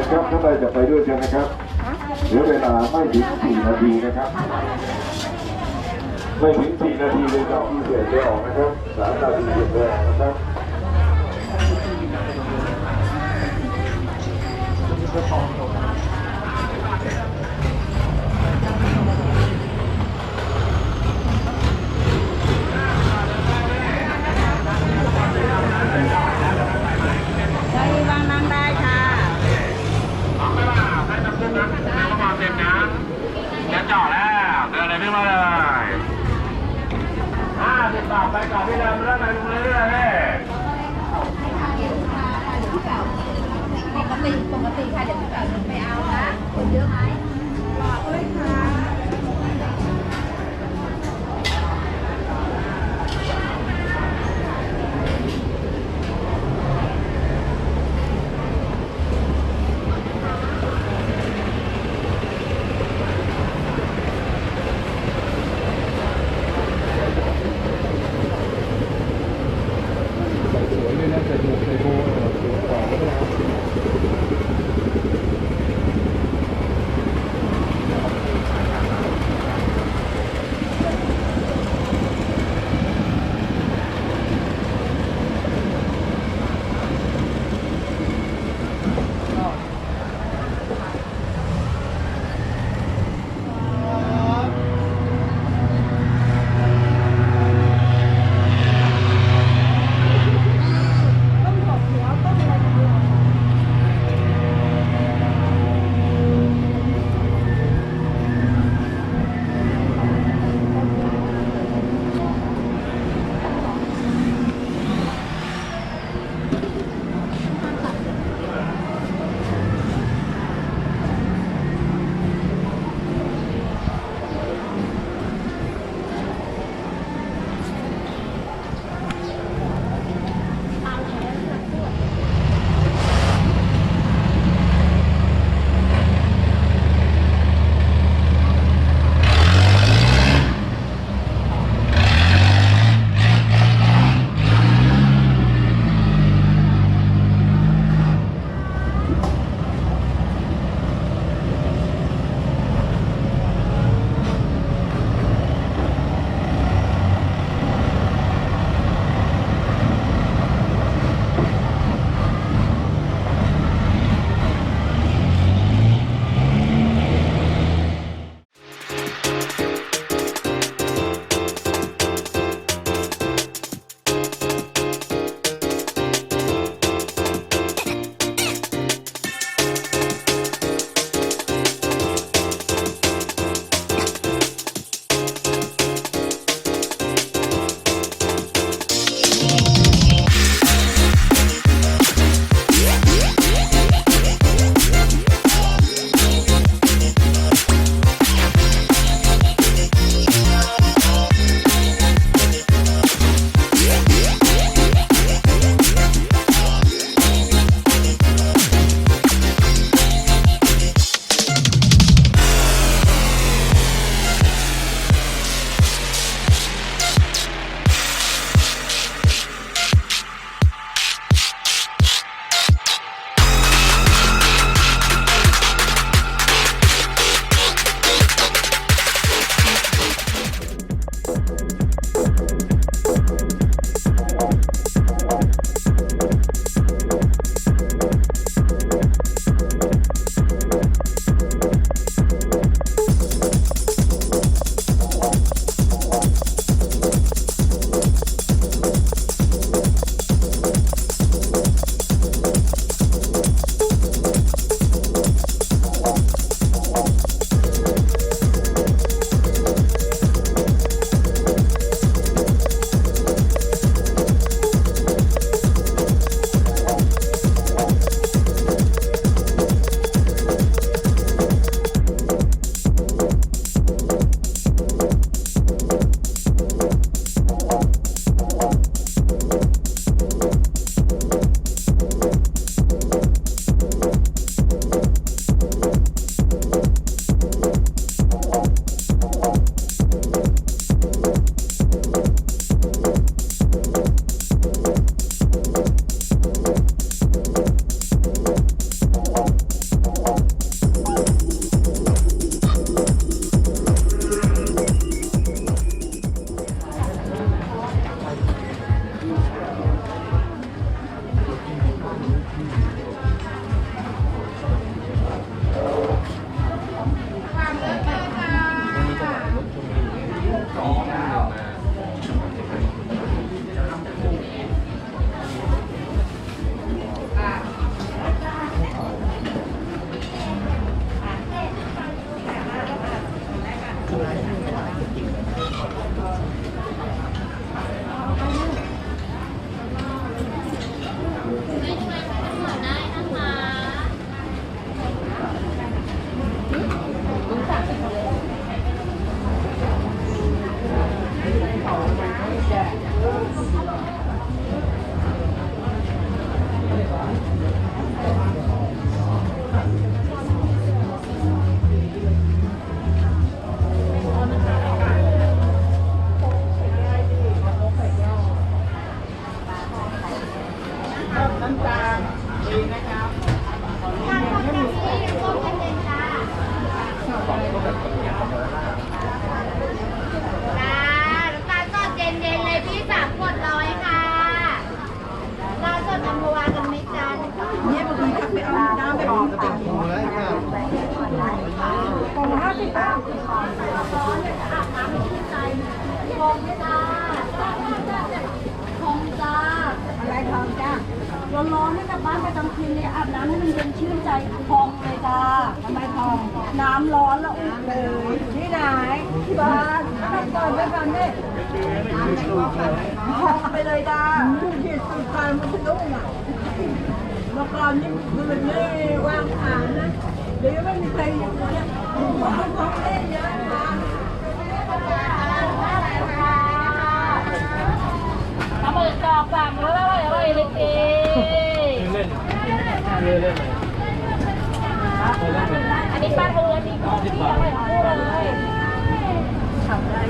ญครับถ้าใครจะไปด้วยกันนะครับเหลือเวลาไม่ถึง4 นาทีนะครับไม่ถึง4 นาทีเลยจะมีเสียจะออกนะครับ3 นาทีเสียจะออกนะครับจ่อแล้วเดินเลยพี่มาเลย50 บาทไปก่อนพี่เดินเรื่อยๆเรื่อยๆเลยปกติค่ะเดี๋ยวพี่แบบไปเอานะคนเยอะไหมรอด้วยค่ะค น้ำตาลสดเย็นๆเลยพี่3 ขวด100ค่ะตาลสดอัมพวากันไหมจ๊ะเนี่ยบางทีถ้าไปเอาน้ำไปออกก็เป็นหัวเลยค่ะของ50 บาทอาบน้ำไม่ชื่นใจทองจ้าทองจ้าอะไรทองจ้าร้อนๆให้กลับบ้านไปตอนคืนเลยอาบน้ำให้มันเย็นชื่นใจทองเลยจ้าทำไมทองน้ำร้อนแล้วอุ่นเลยที่ไหนที่บ้านทำก่อนไปก่อนเนี่ยทองไปเลยจ้าที่สุดท้ายมันจะนุ่มอ่ะเมื่อก่อนนี่มันไม่วางขายนะเดี๋ยวไม่มีใครอยู่เนี่ยของเล่นเยอะมาปลาหมึกกรอบ3 อร่อยเลยเจ๊เล่นอันนี้ปลาทูอันนี้กุ้งที่อร่อยทั้งคู่เลยทำได้